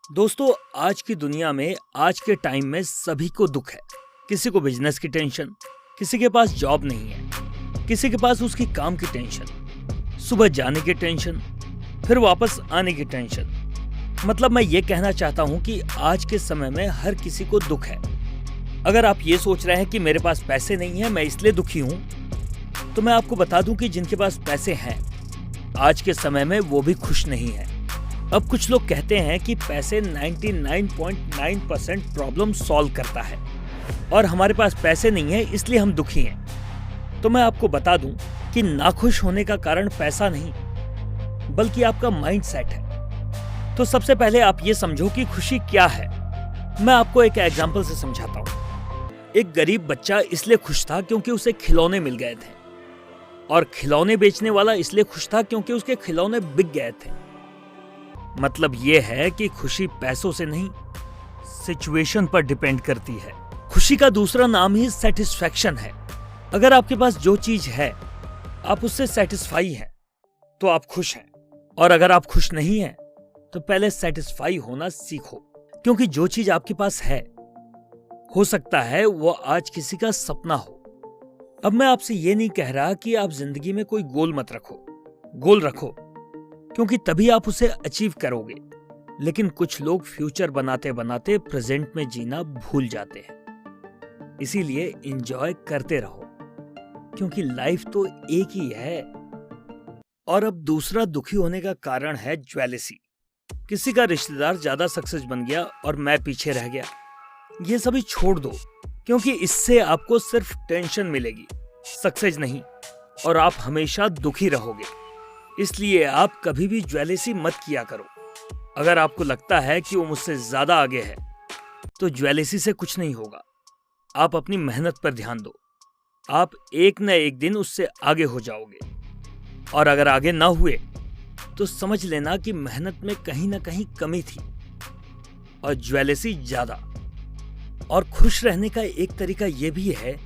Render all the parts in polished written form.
दोस्तों, आज की दुनिया में आज के टाइम में सभी को दुख है। किसी को बिजनेस की टेंशन, किसी के पास जॉब नहीं है, किसी के पास उसकी काम की टेंशन, सुबह जाने की टेंशन, फिर वापस आने की टेंशन। मतलब मैं ये कहना चाहता हूँ कि आज के समय में हर किसी को दुख है। अगर आप ये सोच रहे हैं कि मेरे पास पैसे नहीं है, मैं इसलिए दुखी हूँ, तो मैं आपको बता दूं कि जिनके पास पैसे हैं आज के समय में वो भी खुश नहीं है। अब कुछ लोग कहते हैं कि पैसे 99.9% प्रॉब्लम सॉल्व करता है और हमारे पास पैसे नहीं है इसलिए हम दुखी हैं। तो मैं आपको बता दूं कि नाखुश होने का कारण पैसा नहीं बल्कि आपका माइंडसेट है। तो सबसे पहले आप ये समझो कि खुशी क्या है। मैं आपको एक एग्जांपल से समझाता हूं। एक गरीब बच्चा इसलिए खुश था क्योंकि उसे खिलौने मिल गए थे, और खिलौने बेचने वाला इसलिए खुश था क्योंकि उसके खिलौने बिक गए थे। मतलब यह है कि खुशी पैसों से नहीं, सिचुएशन पर डिपेंड करती है। खुशी का दूसरा नाम ही सेटिस्फैक्शन है। अगर आपके पास जो चीज है आप उससे सेटिस्फाई हैं तो आप खुश हैं, और अगर आप खुश नहीं हैं तो पहले सेटिस्फाई होना सीखो। क्योंकि जो चीज आपके पास है हो सकता है वो आज किसी का सपना हो। अब मैं आपसे ये नहीं कह रहा कि आप जिंदगी में कोई गोल मत रखो, गोल रखो क्योंकि तभी आप उसे अचीव करोगे। लेकिन कुछ लोग फ्यूचर बनाते बनाते प्रेजेंट में जीना भूल जाते हैं। इसीलिए एंजॉय करते रहो क्योंकि लाइफ तो एक ही है। और अब दूसरा दुखी होने का कारण है ज्वेलसी। किसी का रिश्तेदार ज्यादा सक्सेस बन गया और मैं पीछे रह गया। ये सभी छोड़ दो क्योंकि इससे आपको सिर्फ टेंशन मिलेगी, सक्सेस नहीं, और आप हमेशा दुखी रहोगे। इसलिए आप कभी भी ज्वेलसी मत किया करो। अगर आपको लगता है कि वो मुझसे ज्यादा आगे है तो ज्वेलसी से कुछ नहीं होगा। आप अपनी मेहनत पर ध्यान दो, आप एक न एक दिन उससे आगे हो जाओगे। और अगर आगे ना हुए तो समझ लेना कि मेहनत में कहीं ना कहीं कमी थी और ज्वेलसी ज्यादा। और खुश रहने का एक तरीका यह भी है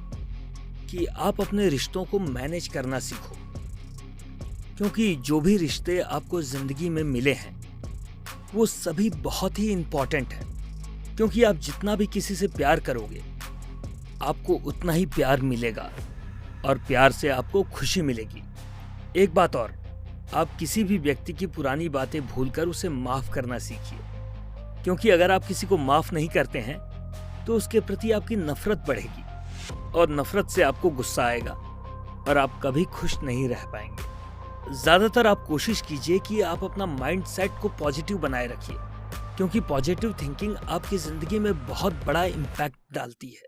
कि आप अपने रिश्तों को मैनेज करना सीखो। क्योंकि जो भी रिश्ते आपको जिंदगी में मिले हैं वो सभी बहुत ही इंपॉर्टेंट हैं। क्योंकि आप जितना भी किसी से प्यार करोगे आपको उतना ही प्यार मिलेगा, और प्यार से आपको खुशी मिलेगी। एक बात और, आप किसी भी व्यक्ति की पुरानी बातें भूलकर उसे माफ करना सीखिए। क्योंकि अगर आप किसी को माफ नहीं करते हैं तो उसके प्रति आपकी नफरत बढ़ेगी, और नफरत से आपको गुस्सा आएगा और आप कभी खुश नहीं रह पाएंगे। ज्यादातर आप कोशिश कीजिए कि आप अपना माइंड सेट को पॉजिटिव बनाए रखिए, क्योंकि पॉजिटिव थिंकिंग आपकी जिंदगी में बहुत बड़ा इम्पैक्ट डालती है।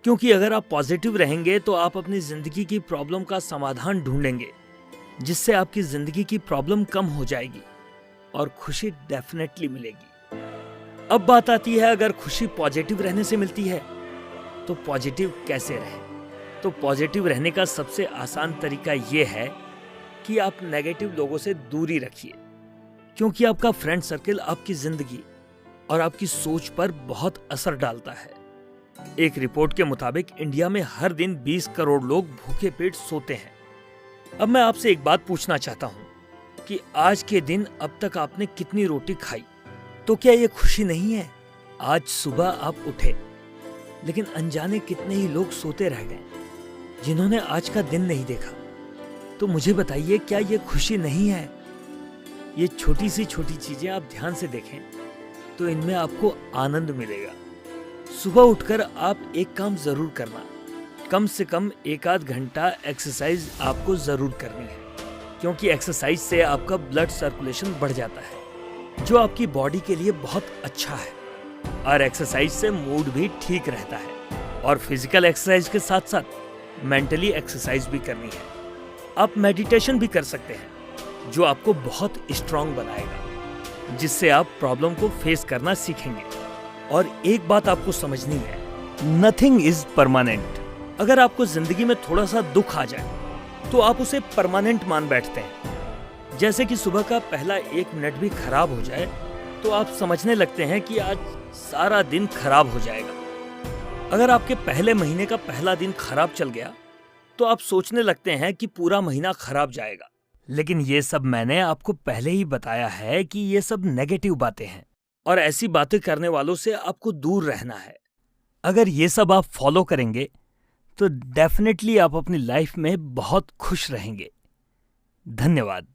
क्योंकि अगर आप पॉजिटिव रहेंगे तो आप अपनी जिंदगी की प्रॉब्लम का समाधान ढूंढेंगे, जिससे आपकी जिंदगी की प्रॉब्लम कम हो जाएगी और खुशी डेफिनेटली मिलेगी। अब बात आती है, अगर खुशी पॉजिटिव रहने से मिलती है तो पॉजिटिव कैसे रहे। तो पॉजिटिव रहने का सबसे आसान तरीका यह है कि आप नेगेटिव लोगों से दूरी रखिए। क्योंकि आपका फ्रेंड सर्कल आपकी जिंदगी और आपकी सोच पर बहुत असर डालता है। एक रिपोर्ट के मुताबिक इंडिया में हर दिन 20 करोड़ लोग भूखे पेट सोते हैं। अब मैं आपसे एक बात पूछना चाहता हूं कि आज के दिन अब तक आपने कितनी रोटी खाई? तो क्या ये खुशी नहीं है? आज सुबह आप उठे लेकिन अनजाने कितने ही लोग सोते रह गए जिन्होंने आज का दिन नहीं देखा। तो मुझे बताइए, क्या ये खुशी नहीं है? ये छोटी सी छोटी चीजें आप ध्यान से देखें तो इनमें आपको आनंद मिलेगा। सुबह उठकर आप एक काम जरूर करना, कम से कम 1 आध घंटा एक्सरसाइज आपको जरूर करनी है। क्योंकि एक्सरसाइज से आपका ब्लड सर्कुलेशन बढ़ जाता है, जो आपकी बॉडी के लिए बहुत अच्छा है। और एक्सरसाइज से मूड भी ठीक रहता है। और फिजिकल एक्सरसाइज के साथ साथ मेंटली एक्सरसाइज भी करनी है। आप मेडिटेशन भी कर सकते हैं, जो आपको बहुत स्ट्रांग बनाएगा, जिससे आप प्रॉब्लम को फेस करना सीखेंगे। और एक बात आपको समझनी है, नथिंग इज परमानेंट। अगर आपको जिंदगी में थोड़ा सा दुख आ जाए तो आप उसे परमानेंट मान बैठते हैं। जैसे कि सुबह का पहला 1 मिनट भी खराब हो जाए तो आप समझने लगते हैं कि आज सारा दिन खराब हो जाएगा। अगर आपके पहले महीने का पहला दिन खराब चल गया तो आप सोचने लगते हैं कि पूरा महीना खराब जाएगा। लेकिन ये सब मैंने आपको पहले ही बताया है कि ये सब नेगेटिव बातें हैं। और ऐसी बातें करने वालों से आपको दूर रहना है। अगर ये सब आप फॉलो करेंगे तो डेफिनेटली आप अपनी लाइफ में बहुत खुश रहेंगे। धन्यवाद।